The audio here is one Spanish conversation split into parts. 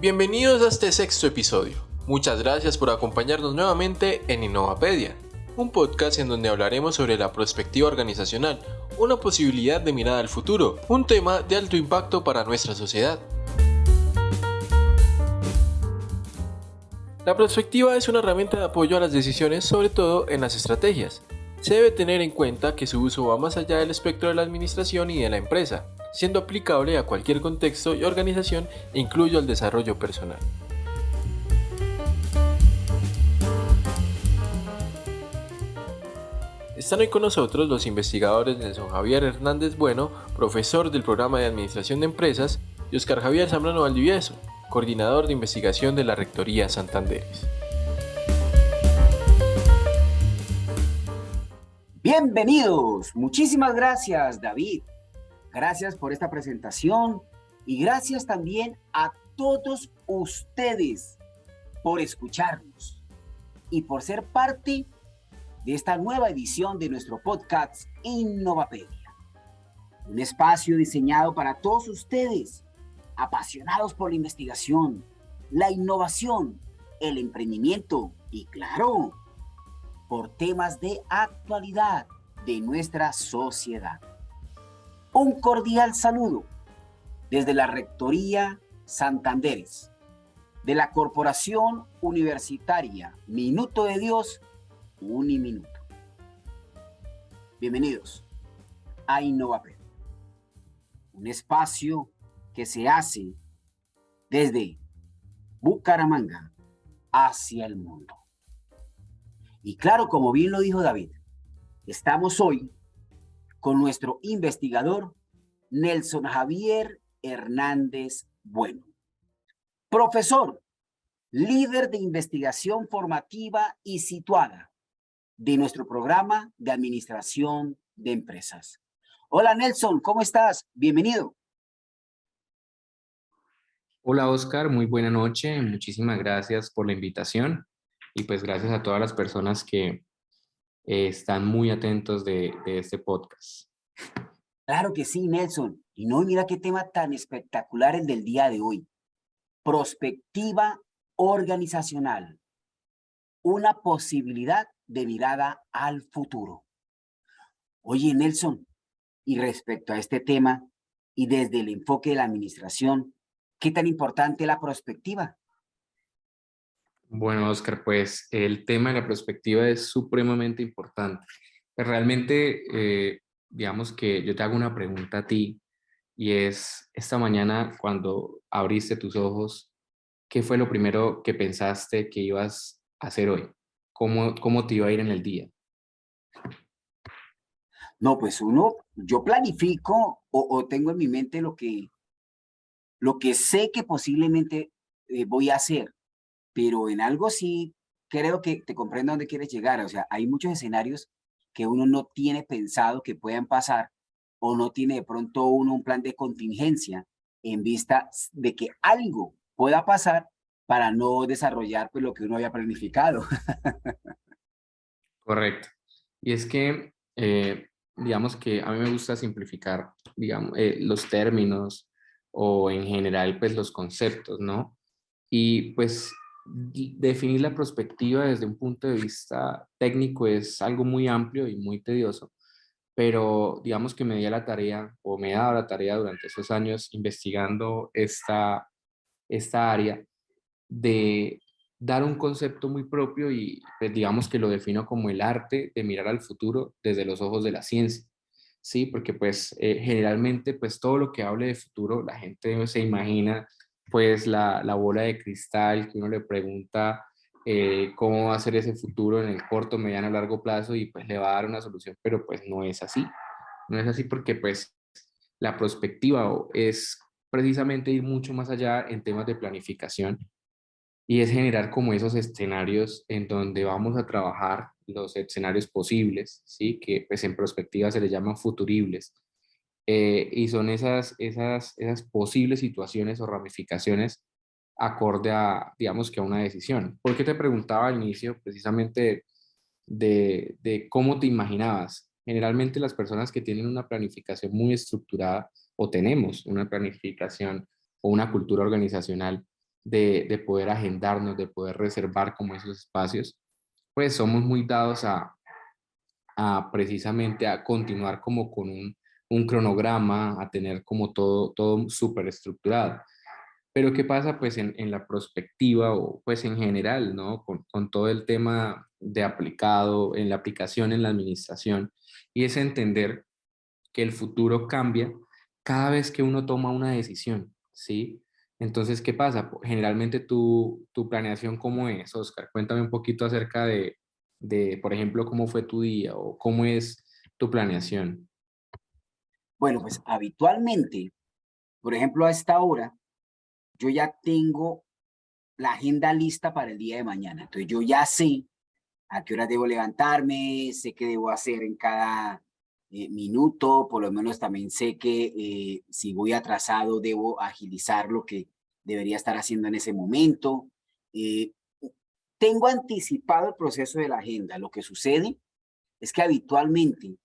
Bienvenidos a este sexto episodio. Muchas gracias por acompañarnos nuevamente en Innovapedia, un podcast en donde hablaremos sobre la perspectiva organizacional, una posibilidad de mirada al futuro, un tema de alto impacto para nuestra sociedad. La perspectiva es una herramienta de apoyo a las decisiones, sobre todo en las estrategias. Se debe tener en cuenta que su uso va más allá del espectro de la administración y de la empresa, siendo aplicable a cualquier contexto y organización e incluye el desarrollo personal. Están hoy con nosotros los investigadores Nelson Javier Hernández Bueno, profesor del programa de Administración de Empresas, y Oscar Javier Zambrano Valdivieso, coordinador de investigación de la Rectoría Santanderes. Bienvenidos, muchísimas gracias David, gracias por esta presentación y gracias también a todos ustedes por escucharnos y por ser parte de esta nueva edición de nuestro podcast Innovapedia, un espacio diseñado para todos ustedes, apasionados por la investigación, la innovación, el emprendimiento y claro, por temas de actualidad de nuestra sociedad. Un cordial saludo desde la Rectoría Santanderes, de la Corporación Universitaria Minuto de Dios, Uniminuto. Bienvenidos a Innovapedia, un espacio que se hace desde Bucaramanga hacia el mundo. Y claro, como bien lo dijo David, estamos hoy con nuestro investigador Nelson Javier Hernández Bueno, profesor, líder de investigación formativa y situada de nuestro programa de administración de empresas. Hola Nelson, ¿cómo estás? Bienvenido. Hola Oscar, muy buena noche, muchísimas gracias por la invitación y pues gracias a todas las personas que están muy atentos de este podcast. Claro que sí, Nelson. Y no, mira qué tema tan espectacular el del día de hoy. Prospectiva organizacional. Una posibilidad de mirada al futuro. Oye, Nelson, y respecto a este tema, y desde el enfoque de la administración, ¿qué tan importante es la prospectiva? Bueno, Oscar, pues el tema de la perspectiva es supremamente importante. Realmente, digamos que yo te hago una pregunta a ti y es, esta mañana cuando abriste tus ojos, ¿qué fue lo primero que pensaste que ibas a hacer hoy? ¿Cómo te iba a ir en el día? No, pues yo planifico o tengo en mi mente lo que sé que posiblemente voy a hacer, pero en algo sí creo que te comprendo a dónde quieres llegar. O sea, hay muchos escenarios que uno no tiene pensado que puedan pasar o no tiene de pronto uno un plan de contingencia en vista de que algo pueda pasar para no desarrollar pues lo que uno había planificado. Correcto. Y es que, digamos que a mí me gusta simplificar, digamos, los términos o en general, pues los conceptos, ¿no? Y pues definir la perspectiva desde un punto de vista técnico es algo muy amplio y muy tedioso, pero digamos que me di a la tarea o me he dado la tarea durante esos años investigando esta área de dar un concepto muy propio y pues, digamos que lo defino como el arte de mirar al futuro desde los ojos de la ciencia, ¿sí? Porque pues generalmente pues todo lo que hable de futuro la gente se imagina pues la bola de cristal que uno le pregunta cómo va a ser ese futuro en el corto, mediano, largo plazo y pues le va a dar una solución, pero pues no es así. No es así porque pues la perspectiva es precisamente ir mucho más allá en temas de planificación y es generar como esos escenarios en donde vamos a trabajar los escenarios posibles, ¿sí? Que pues en perspectiva se les llaman futuribles. Y son esas posibles situaciones o ramificaciones acorde a, digamos que a una decisión. ¿Por qué te preguntaba al inicio precisamente de cómo te imaginabas? Generalmente las personas que tienen una planificación muy estructurada o tenemos una planificación o una cultura organizacional de poder agendarnos, de poder reservar como esos espacios, pues somos muy dados a precisamente a continuar como con un cronograma, a tener como todo súper estructurado. Pero ¿qué pasa pues en la prospectiva o pues en general, ¿no? Con todo el tema de aplicado, en la aplicación, en la administración, y es entender que el futuro cambia cada vez que uno toma una decisión, ¿sí? Entonces, ¿qué pasa? Generalmente tu planeación, ¿cómo es, Oscar? Cuéntame un poquito acerca por ejemplo, cómo fue tu día o cómo es tu planeación. Bueno, pues habitualmente, por ejemplo, a esta hora, yo ya tengo la agenda lista para el día de mañana. Entonces yo ya sé a qué horas debo levantarme, sé qué debo hacer en cada minuto, por lo menos también sé que si voy atrasado debo agilizar lo que debería estar haciendo en ese momento. Eh, Tengo anticipado el proceso de la agenda. Lo que sucede es que habitualmente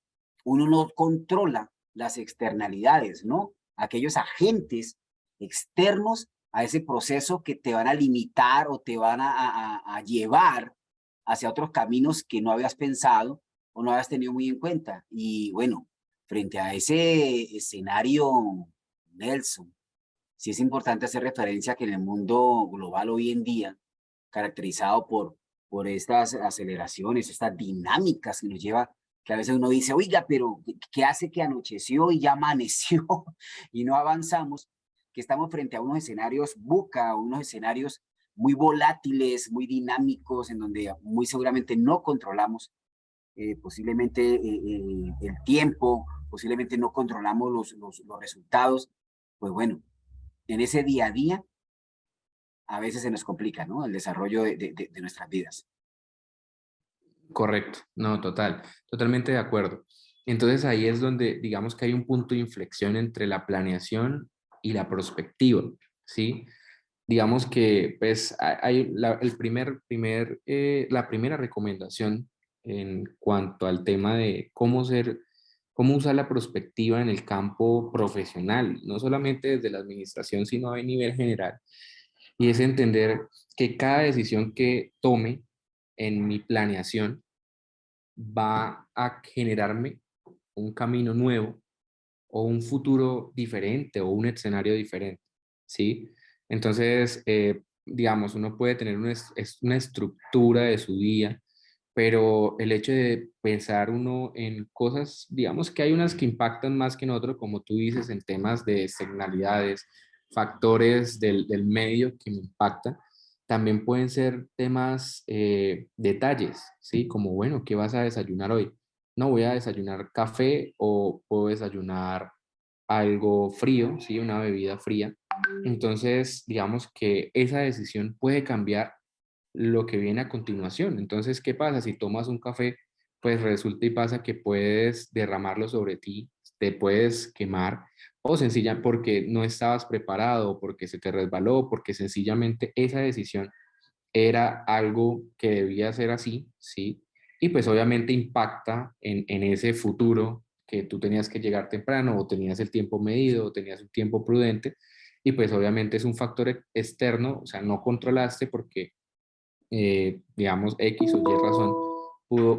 uno no controla las externalidades, ¿no? Aquellos agentes externos a ese proceso que te van a limitar o te van a llevar hacia otros caminos que no habías pensado o no habías tenido muy en cuenta. Y bueno, frente a ese escenario, Nelson, sí es importante hacer referencia a que en el mundo global hoy en día, caracterizado por estas aceleraciones, estas dinámicas que nos lleva, que a veces uno dice, oiga, pero ¿qué hace que anocheció y ya amaneció y no avanzamos? Que estamos frente a unos escenarios buca, unos escenarios muy volátiles, muy dinámicos, en donde muy seguramente no controlamos posiblemente el tiempo, posiblemente no controlamos los resultados. Pues bueno, en ese día a día a veces se nos complica, ¿no? El desarrollo de nuestras vidas. Correcto, no, totalmente de acuerdo. Entonces ahí es donde digamos que hay un punto de inflexión entre la planeación y la prospectiva, ¿sí? Digamos que pues hay la primera recomendación en cuanto al tema de cómo usar la prospectiva en el campo profesional, no solamente desde la administración, sino a nivel general, y es entender que cada decisión que tome en mi planeación va a generarme un camino nuevo o un futuro diferente o un escenario diferente, ¿sí? Entonces, digamos, uno puede tener una estructura de su día, pero el hecho de pensar uno en cosas, digamos que hay unas que impactan más que en otros, como tú dices, en temas de externalidades, factores del medio que me impactan, también pueden ser temas, detalles, ¿sí? Como, bueno, ¿qué vas a desayunar hoy? No voy a desayunar café o puedo desayunar algo frío, ¿sí? Una bebida fría. Entonces, digamos que esa decisión puede cambiar lo que viene a continuación. Entonces, ¿qué pasa? Si tomas un café, pues resulta y pasa que puedes derramarlo sobre ti, te puedes quemar, o sencilla porque no estabas preparado, porque se te resbaló, porque sencillamente esa decisión era algo que debía ser así, ¿sí? Y pues obviamente impacta en ese futuro que tú tenías que llegar temprano o tenías el tiempo medido o tenías un tiempo prudente y pues obviamente es un factor externo, o sea, no controlaste porque, digamos, X o Y razón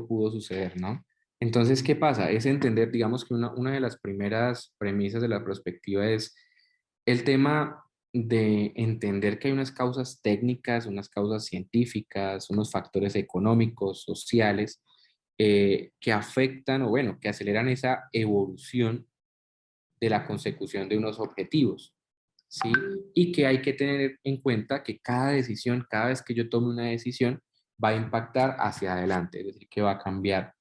pudo suceder, ¿no? Entonces, ¿qué pasa? Es entender, digamos que una de las primeras premisas de la perspectiva es el tema de entender que hay unas causas técnicas, unas causas científicas, unos factores económicos, sociales, que afectan o bueno, que aceleran esa evolución de la consecución de unos objetivos, ¿sí? Y que hay que tener en cuenta que cada decisión, cada vez que yo tome una decisión, va a impactar hacia adelante, es decir, que va a cambiar,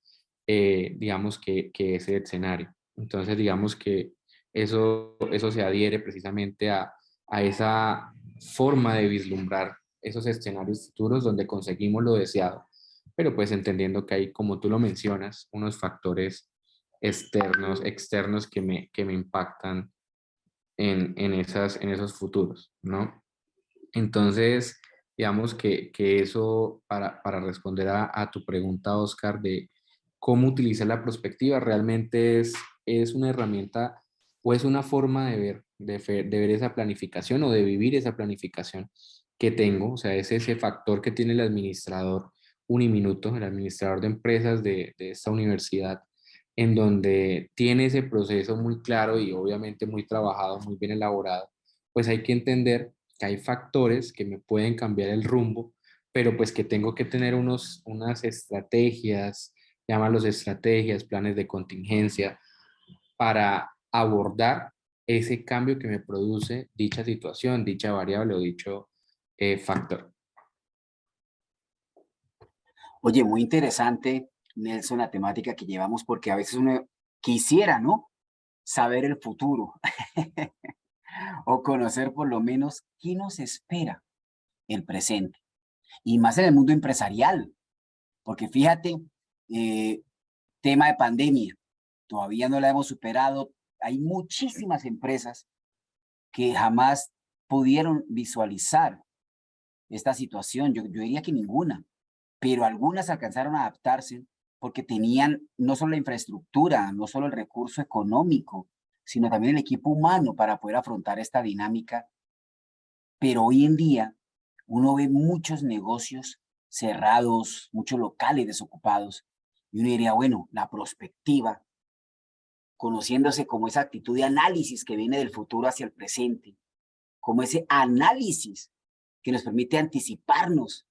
digamos, que ese escenario. Entonces, digamos que eso se adhiere precisamente a esa forma de vislumbrar esos escenarios futuros donde conseguimos lo deseado, pero pues entendiendo que hay, como tú lo mencionas, unos factores externos que me impactan en esos futuros, ¿no? Entonces, digamos que eso, para responder a tu pregunta, Oscar, de cómo utilizar la perspectiva, realmente es una herramienta o es una forma de ver esa planificación o de vivir esa planificación que tengo, o sea, es ese factor que tiene el administrador Uniminuto, el administrador de empresas de esta universidad, en donde tiene ese proceso muy claro y obviamente muy trabajado, muy bien elaborado, pues hay que entender que hay factores que me pueden cambiar el rumbo, pero pues que tengo que tener unas estrategias, llámalos estrategias, planes de contingencia, para abordar ese cambio que me produce dicha situación, dicha variable o dicho factor. Oye, muy interesante, Nelson, la temática que llevamos, porque a veces uno quisiera, ¿no? Saber el futuro o conocer por lo menos qué nos espera el presente. Y más en el mundo empresarial, porque fíjate, eh, tema de pandemia, todavía no la hemos superado. Hay muchísimas empresas que jamás pudieron visualizar esta situación. Yo diría que ninguna, pero algunas alcanzaron a adaptarse porque tenían no solo la infraestructura, no solo el recurso económico, sino también el equipo humano para poder afrontar esta dinámica. Pero hoy en día uno ve muchos negocios cerrados, muchos locales desocupados, y uno diría, bueno, la prospectiva, conociéndose como esa actitud de análisis que viene del futuro hacia el presente, como ese análisis que nos permite anticiparnos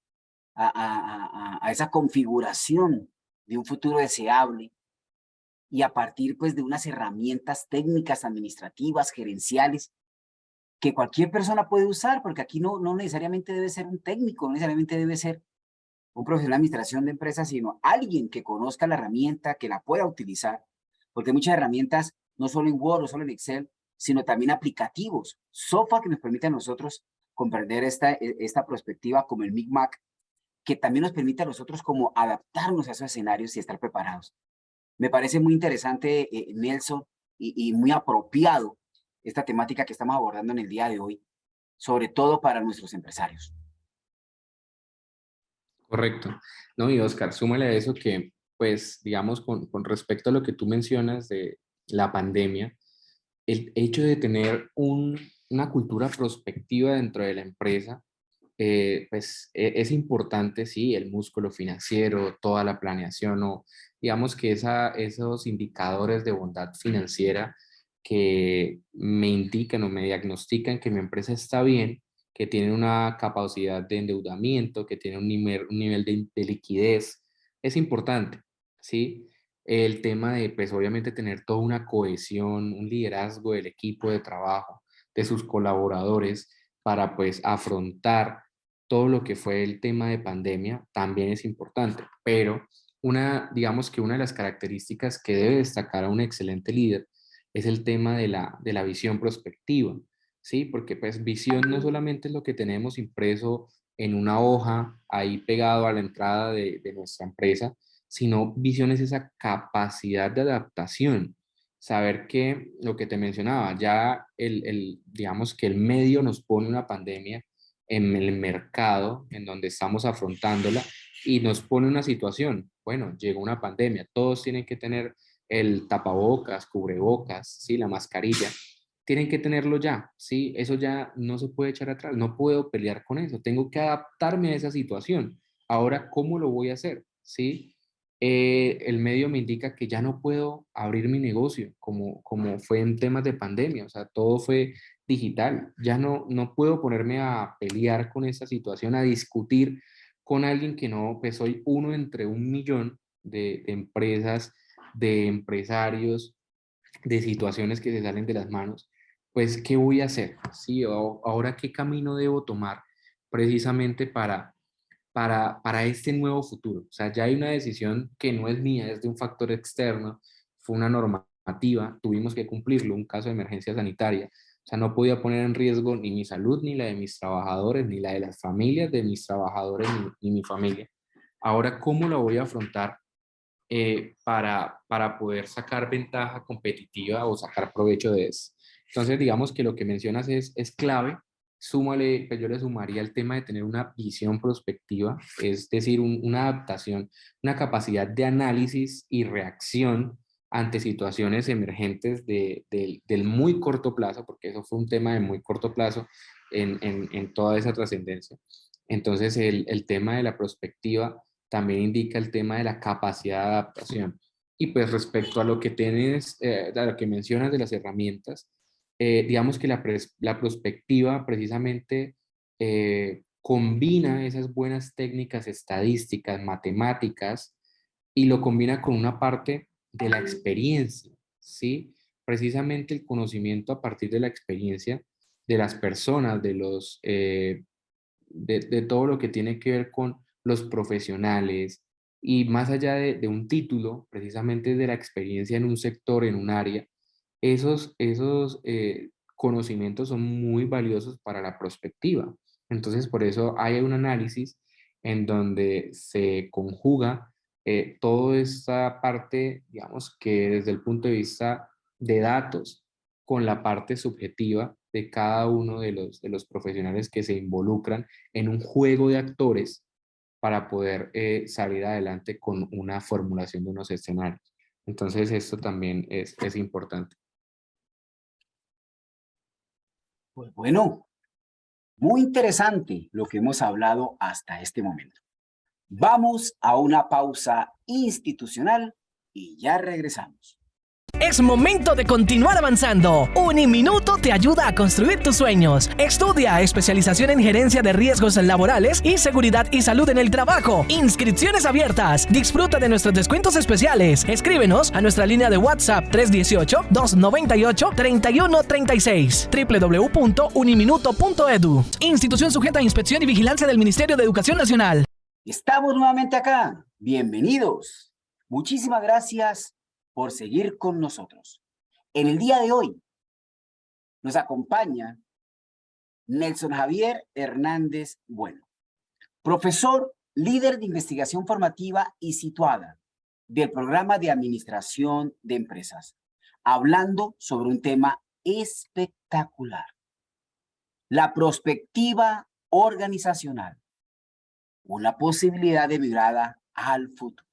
a esa configuración de un futuro deseable y a partir pues de unas herramientas técnicas, administrativas, gerenciales, que cualquier persona puede usar, porque aquí no necesariamente debe ser un técnico, no necesariamente debe ser un profesional de administración de empresas, sino alguien que conozca la herramienta, que la pueda utilizar, porque hay muchas herramientas, no solo en Word, no solo en Excel, sino también aplicativos, software que nos permite a nosotros comprender esta perspectiva como el MICMAC, que también nos permite a nosotros como adaptarnos a esos escenarios y estar preparados. Me parece muy interesante, Nelson, y muy apropiado esta temática que estamos abordando en el día de hoy, sobre todo para nuestros empresarios. Correcto. No, y Oscar, súmale a eso que, pues, digamos, con respecto a lo que tú mencionas de la pandemia, el hecho de tener una cultura prospectiva dentro de la empresa, pues es importante, sí, el músculo financiero, toda la planeación o digamos que esos indicadores de bondad financiera que me indican o me diagnostican que mi empresa está bien, que tiene una capacidad de endeudamiento, que tiene un nivel de liquidez, es importante, ¿sí? El tema de, pues obviamente tener toda una cohesión, un liderazgo del equipo de trabajo, de sus colaboradores, para pues afrontar todo lo que fue el tema de pandemia también es importante, pero digamos que una de las características que debe destacar a un excelente líder es el tema de la visión prospectiva, ¿sí? Porque pues visión no solamente es lo que tenemos impreso en una hoja ahí pegado a la entrada de nuestra empresa, sino visión es esa capacidad de adaptación, saber que lo que te mencionaba, ya digamos que el medio nos pone una pandemia en el mercado en donde estamos afrontándola y nos pone una situación. Bueno, llegó una pandemia, todos tienen que tener el tapabocas, cubrebocas, ¿sí? La mascarilla, tienen que tenerlo ya, ¿sí? Eso ya no se puede echar atrás, no puedo pelear con eso, tengo que adaptarme a esa situación. Ahora, ¿cómo lo voy a hacer? ¿Sí? El medio me indica que ya no puedo abrir mi negocio como fue en temas de pandemia, o sea, todo fue digital. Ya no puedo ponerme a pelear con esa situación, a discutir con alguien que no, pues soy uno entre un millón de empresas, de empresarios, de situaciones que se salen de las manos. Pues, ¿qué voy a hacer? Sí, ahora qué camino debo tomar precisamente para este nuevo futuro. O sea, ya hay una decisión que no es mía, es de un factor externo, fue una normativa, tuvimos que cumplirlo, un caso de emergencia sanitaria. O sea, no podía poner en riesgo ni mi salud, ni la de mis trabajadores, ni la de las familias de mis trabajadores, ni mi familia. Ahora, ¿cómo lo voy a afrontar para poder sacar ventaja competitiva o sacar provecho de eso? Entonces, digamos que lo que mencionas es clave. Súmale, pues yo le sumaría el tema de tener una visión prospectiva, es decir, una adaptación, una capacidad de análisis y reacción ante situaciones emergentes del muy corto plazo, porque eso fue un tema de muy corto plazo, en toda esa trascendencia. Entonces, el tema de la prospectiva también indica el tema de la capacidad de adaptación. Y pues respecto a lo que tienes, a lo que mencionas de las herramientas, digamos que la prospectiva precisamente combina esas buenas técnicas estadísticas, matemáticas, y lo combina con una parte de la experiencia, ¿sí? Precisamente el conocimiento a partir de la experiencia de las personas, de todo lo que tiene que ver con los profesionales, y más allá de un título, precisamente de la experiencia en un sector, en un área, esos conocimientos son muy valiosos para la prospectiva. Entonces, por eso hay un análisis en donde se conjuga toda esta parte, digamos que desde el punto de vista de datos, con la parte subjetiva de cada uno de los profesionales que se involucran en un juego de actores para poder salir adelante con una formulación de unos escenarios. Entonces, esto también es importante. Pues bueno, muy interesante lo que hemos hablado hasta este momento. Vamos a una pausa institucional y ya regresamos. Es momento de continuar avanzando. Uniminuto te ayuda a construir tus sueños. Estudia especialización en gerencia de riesgos laborales y seguridad y salud en el trabajo. Inscripciones abiertas. Disfruta de nuestros descuentos especiales. Escríbenos a nuestra línea de WhatsApp 318-298-3136. www.uniminuto.edu. Institución sujeta a inspección y vigilancia del Ministerio de Educación Nacional. Estamos nuevamente acá. Bienvenidos. Muchísimas gracias por seguir con nosotros. En el día de hoy nos acompaña Nelson Javier Hernández Bueno, profesor, líder de investigación formativa y situada del programa de administración de empresas, hablando sobre un tema espectacular: la prospectiva organizacional, una posibilidad de mirada al futuro.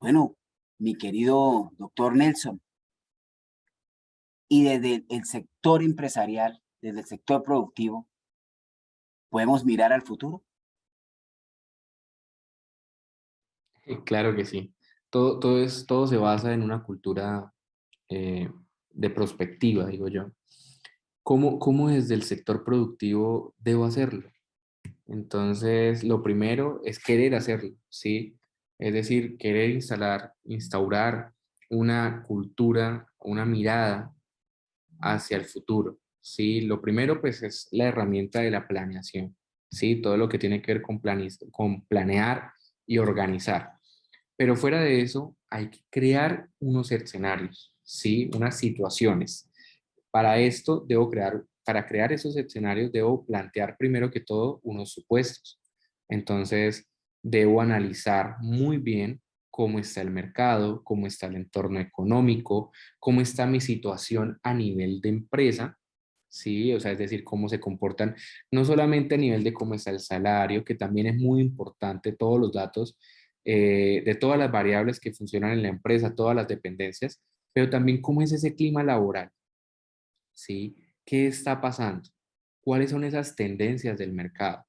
Bueno, mi querido doctor Nelson, y desde el sector empresarial, desde el sector productivo, ¿podemos mirar al futuro? Claro que sí. Todo se basa en una cultura de prospectiva, digo yo. ¿Cómo desde el sector productivo debo hacerlo? Entonces, lo primero es querer hacerlo, ¿sí? Es decir, querer instaurar una cultura, una mirada hacia el futuro, ¿sí? Lo primero, pues, es la herramienta de la planeación, ¿sí? Todo lo que tiene que ver con planear y organizar. Pero fuera de eso, hay que crear unos escenarios, ¿sí? Unas situaciones. Para crear esos escenarios, debo plantear primero que todo unos supuestos. Entonces, debo analizar muy bien cómo está el mercado, cómo está el entorno económico, cómo está mi situación a nivel de empresa, ¿sí? O sea, es decir, cómo se comportan, no solamente a nivel de cómo está el salario, que también es muy importante, todos los datos de todas las variables que funcionan en la empresa, todas las dependencias, pero también cómo es ese clima laboral, ¿sí? ¿Qué está pasando? ¿Cuáles son esas tendencias del mercado?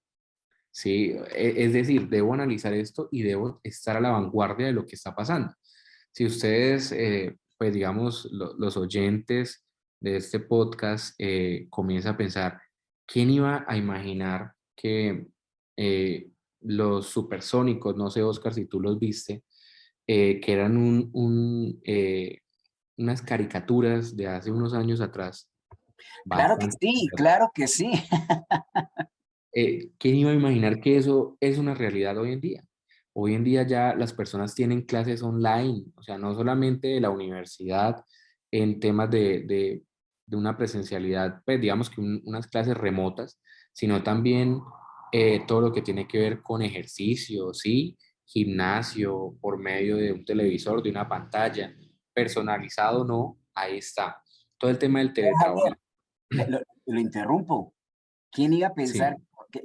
¿Sí? Es decir, debo analizar esto y debo estar a la vanguardia de lo que está pasando. Si ustedes, pues digamos, los oyentes de este podcast comienzan a pensar, ¿quién iba a imaginar que los supersónicos, no sé, Oscar, si tú los viste, que eran unas caricaturas de hace unos años atrás, bastante. Claro que sí. ¿Quién iba a imaginar que eso es una realidad hoy en día? Hoy en día ya las personas tienen clases online, o sea, no solamente de la universidad en temas de una presencialidad, pues digamos que unas clases remotas, sino también todo lo que tiene que ver con ejercicio, ¿sí? Gimnasio, por medio de un televisor, de una pantalla, personalizado o no, ahí está. Todo el tema del teletrabajo. Javier, lo interrumpo. ¿Quién iba a pensar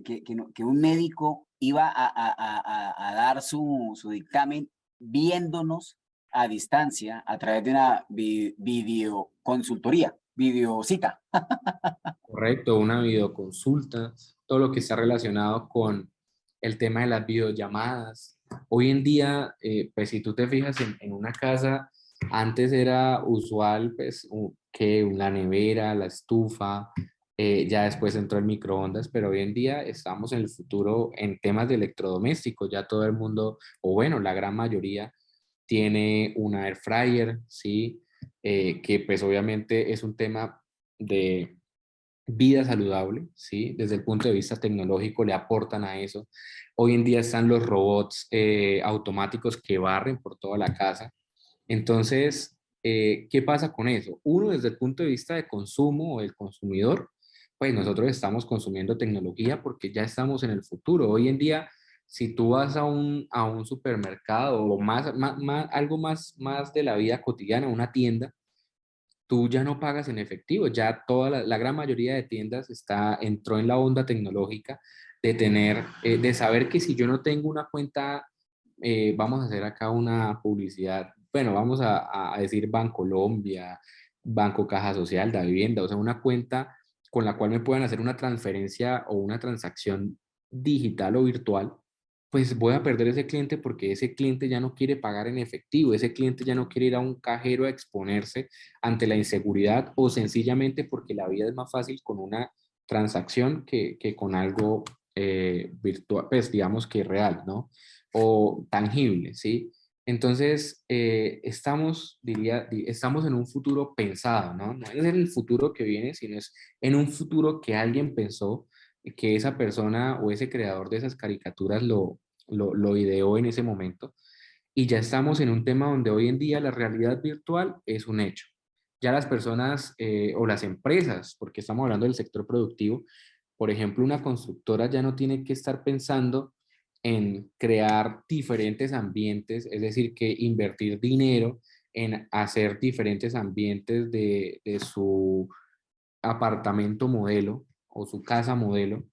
Sí. que un médico iba a dar su dictamen viéndonos a distancia a través de una videoconsultoría? videocita. Correcto, una videoconsulta, todo lo que está relacionado con el tema de las videollamadas. Hoy en día, pues si tú te fijas en una casa, antes era usual pues que la nevera, la estufa, ya después entró el microondas, pero hoy en día estamos en el futuro en temas de electrodomésticos, ya todo el mundo, o bueno, la gran mayoría tiene una air fryer, ¿sí? Que pues obviamente es un tema de vida saludable, ¿sí? Desde el punto de vista tecnológico le aportan a eso. Hoy en día están los robots automáticos que barren por toda la casa. Entonces, ¿qué pasa con eso? Uno, desde el punto de vista de consumo o del consumidor, pues nosotros estamos consumiendo tecnología porque ya estamos en el futuro. Hoy en día, si tú vas a un supermercado o algo más de la vida cotidiana, una tienda, tú ya no pagas en efectivo, ya toda la gran mayoría de tiendas entró en la onda tecnológica de tener, de saber que si yo no tengo una cuenta, vamos a hacer acá una publicidad, bueno, vamos a decir Bancolombia, Banco Caja Social, Da Vivienda, o sea, una cuenta con la cual me puedan hacer una transferencia o una transacción digital o virtual, pues voy a perder ese cliente porque ese cliente ya no quiere pagar en efectivo, ese cliente ya no quiere ir a un cajero a exponerse ante la inseguridad o sencillamente porque la vida es más fácil con una transacción que con algo virtual, pues digamos que real, ¿no? O tangible, ¿sí? Entonces, estamos en un futuro pensado, ¿no? No es en el futuro que viene, sino es en un futuro que alguien pensó que esa persona o ese creador de esas caricaturas lo ideó en ese momento. Y ya estamos en un tema donde hoy en día la realidad virtual es un hecho. Ya las personas o las empresas, porque estamos hablando del sector productivo, por ejemplo, una constructora ya no tiene que estar pensando en crear diferentes ambientes, es decir, que invertir dinero en hacer diferentes ambientes de su apartamento modelo o su casa modelo,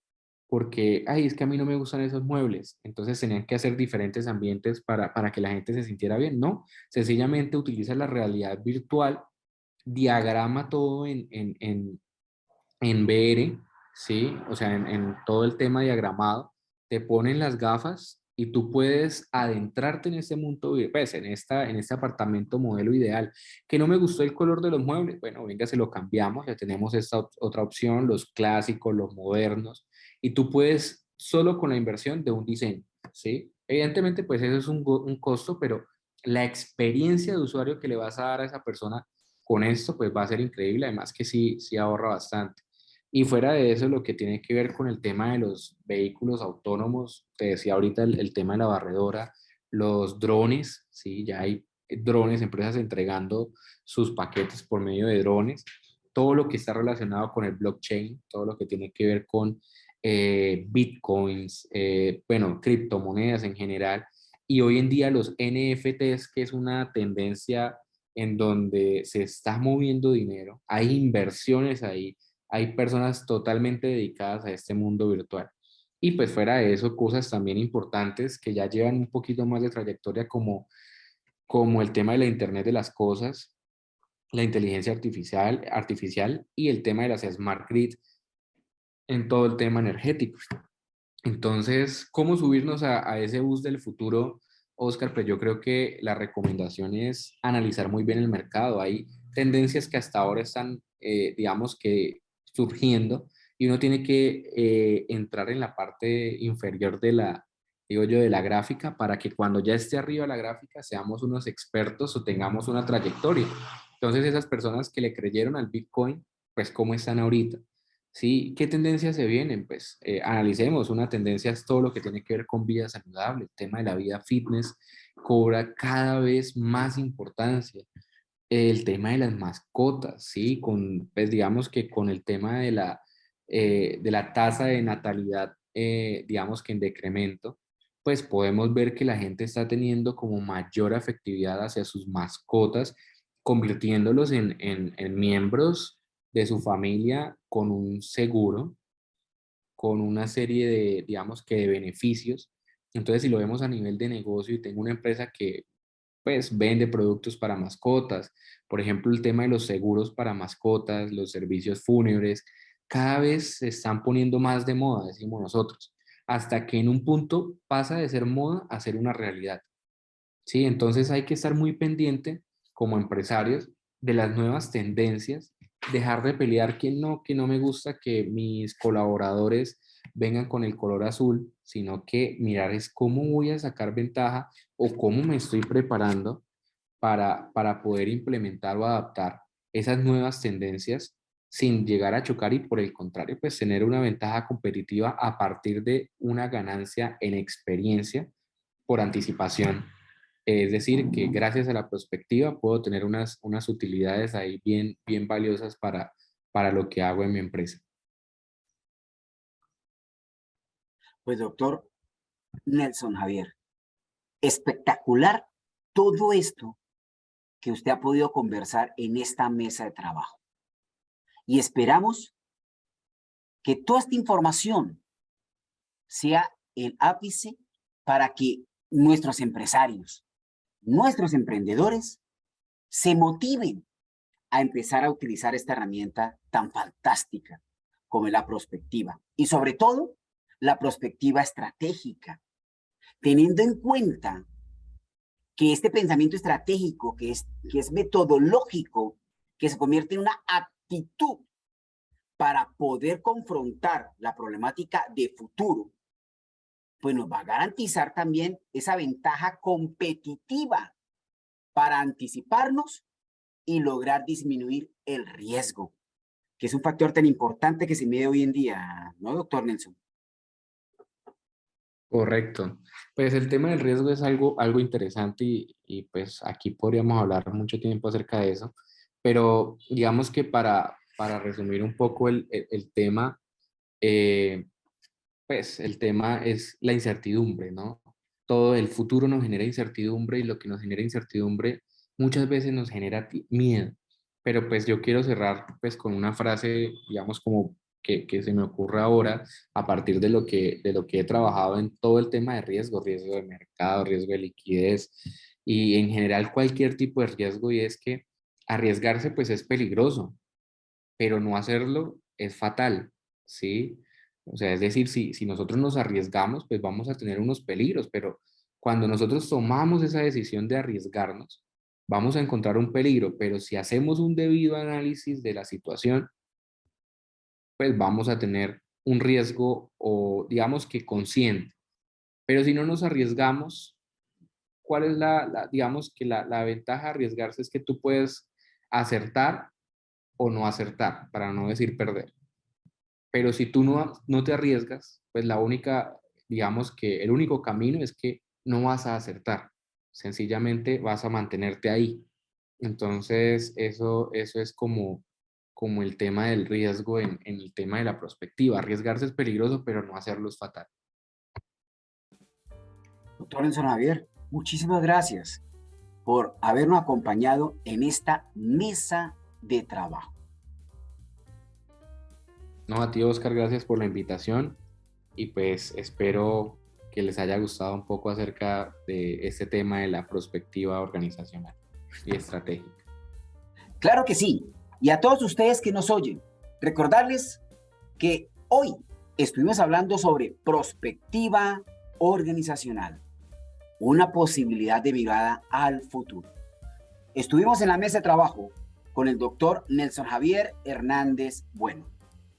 porque, ay, es que a mí no me gustan esos muebles. Entonces tenían que hacer diferentes ambientes para que la gente se sintiera bien. No, sencillamente utiliza la realidad virtual, diagrama todo en VR, ¿sí? O sea, en todo el tema diagramado, te ponen las gafas y tú puedes adentrarte en ese mundo, pues, en este apartamento modelo ideal. Que no me gustó el color de los muebles, bueno, venga, se lo cambiamos, ya tenemos esta otra opción, los clásicos, los modernos, y tú puedes, solo con la inversión de un diseño, ¿sí? Evidentemente, pues eso es un costo, pero la experiencia de usuario que le vas a dar a esa persona con esto, pues va a ser increíble, además que sí, sí ahorra bastante. Y fuera de eso, lo que tiene que ver con el tema de los vehículos autónomos, te decía ahorita el tema de la barredora, los drones, ¿sí? Ya hay drones, empresas entregando sus paquetes por medio de drones, todo lo que está relacionado con el blockchain, todo lo que tiene que ver con bitcoins, bueno, criptomonedas en general, y hoy en día los NFTs, que es una tendencia en donde se está moviendo dinero, hay inversiones ahí, hay personas totalmente dedicadas a este mundo virtual. Y pues fuera de eso, cosas también importantes que ya llevan un poquito más de trayectoria como el tema de la Internet de las cosas, la inteligencia artificial y el tema de las smart grid en todo el tema energético. Entonces, ¿cómo subirnos a ese bus del futuro, Oscar? Pues yo creo que la recomendación es analizar muy bien el mercado. Hay tendencias que hasta ahora están, digamos que, surgiendo y uno tiene que entrar en la parte inferior digo yo, de la gráfica para que cuando ya esté arriba la gráfica seamos unos expertos o tengamos una trayectoria. Entonces, esas personas que le creyeron al Bitcoin, pues, ¿cómo están ahorita? Sí, ¿qué tendencias se vienen? Pues analicemos. Una tendencia es todo lo que tiene que ver con vida saludable. El tema de la vida fitness cobra cada vez más importancia. El tema de las mascotas, ¿sí? Pues digamos que con el tema de la tasa de natalidad, digamos que en decremento, pues podemos ver que la gente está teniendo como mayor afectividad hacia sus mascotas, convirtiéndolos en miembros de su familia con un seguro, con una serie de, digamos que de beneficios. Entonces, si lo vemos a nivel de negocio y tengo una empresa que pues vende productos para mascotas. Por ejemplo, el tema de los seguros para mascotas, los servicios fúnebres, cada vez se están poniendo más de moda, decimos nosotros, hasta que en un punto pasa de ser moda a ser una realidad. ¿Sí? Entonces hay que estar muy pendiente como empresarios de las nuevas tendencias, dejar de pelear que no me gusta que mis colaboradores vengan con el color azul, sino que mirar es cómo voy a sacar ventaja o cómo me estoy preparando para poder implementar o adaptar esas nuevas tendencias sin llegar a chocar y por el contrario, pues tener una ventaja competitiva a partir de una ganancia en experiencia por anticipación. Es decir, que gracias a la prospectiva puedo tener unas utilidades ahí bien valiosas para lo que hago en mi empresa. Pues doctor Nelson Javier, espectacular todo esto que usted ha podido conversar en esta mesa de trabajo. Y esperamos que toda esta información sea el ápice para que nuestros empresarios, nuestros emprendedores se motiven a empezar a utilizar esta herramienta tan fantástica como es la prospectiva. Y sobre todo, la prospectiva estratégica, teniendo en cuenta que este pensamiento estratégico, que es metodológico, que se convierte en una actitud para poder confrontar la problemática de futuro, pues nos va a garantizar también esa ventaja competitiva para anticiparnos y lograr disminuir el riesgo, que es un factor tan importante que se mide hoy en día, ¿no, doctor Nelson? Correcto. Pues el tema del riesgo es algo interesante y pues aquí podríamos hablar mucho tiempo acerca de eso, pero digamos que para resumir un poco el tema, pues el tema es la incertidumbre, ¿no? Todo el futuro nos genera incertidumbre y lo que nos genera incertidumbre muchas veces nos genera miedo. Pero pues yo quiero cerrar pues con una frase, digamos, como que se me ocurre ahora a partir de lo que he trabajado en todo el tema de riesgo de mercado, riesgo de liquidez y en general cualquier tipo de riesgo, y es que arriesgarse pues es peligroso, pero no hacerlo es fatal, ¿sí? O sea, es decir, si nosotros nos arriesgamos, pues vamos a tener unos peligros, pero cuando nosotros tomamos esa decisión de arriesgarnos, vamos a encontrar un peligro, pero si hacemos un debido análisis de la situación, pues vamos a tener un riesgo o digamos que consciente. Pero si no nos arriesgamos, ¿cuál es digamos que la ventaja de arriesgarse? Es que tú puedes acertar o no acertar, para no decir perder. Pero si tú no te arriesgas, pues digamos que el único camino es que no vas a acertar. Sencillamente vas a mantenerte ahí. Entonces, eso es como el tema del riesgo en el tema de la prospectiva. Arriesgarse es peligroso, pero no hacerlo es fatal. Doctor Nelson Javier, muchísimas gracias por habernos acompañado en esta mesa de trabajo. No, a ti, Oscar, gracias por la invitación y pues espero que les haya gustado un poco acerca de este tema de la prospectiva organizacional y estratégica. Claro que sí. Y a todos ustedes que nos oyen, recordarles que hoy estuvimos hablando sobre prospectiva organizacional, una posibilidad de mirada al futuro. Estuvimos en la mesa de trabajo con el doctor Nelson Javier Hernández Bueno,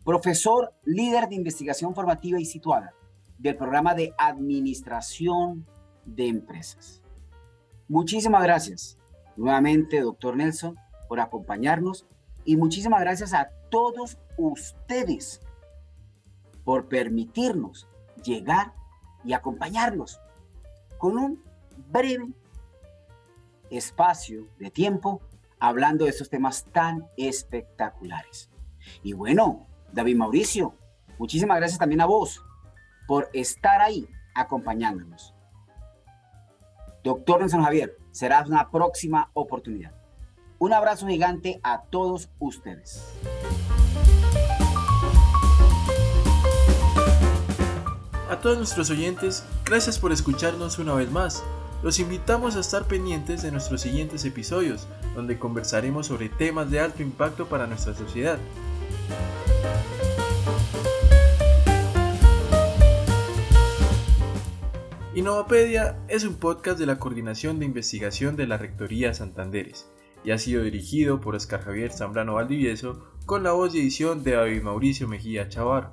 profesor líder de investigación formativa y situada del programa de administración de empresas. Muchísimas gracias nuevamente, doctor Nelson, por acompañarnos y muchísimas gracias a todos ustedes por permitirnos llegar y acompañarlos con un breve espacio de tiempo hablando de estos temas tan espectaculares. Y bueno, David Mauricio, muchísimas gracias también a vos por estar ahí acompañándonos. Doctor Nelson Javier, será una próxima oportunidad. Un abrazo gigante a todos ustedes. A todos nuestros oyentes, gracias por escucharnos una vez más. Los invitamos a estar pendientes de nuestros siguientes episodios, donde conversaremos sobre temas de alto impacto para nuestra sociedad. Innovapedia es un podcast de la Coordinación de Investigación de la Rectoría Santanderes y ha sido dirigido por Oscar Javier Zambrano Valdivieso con la voz y edición de David Mauricio Mejía Chavarro.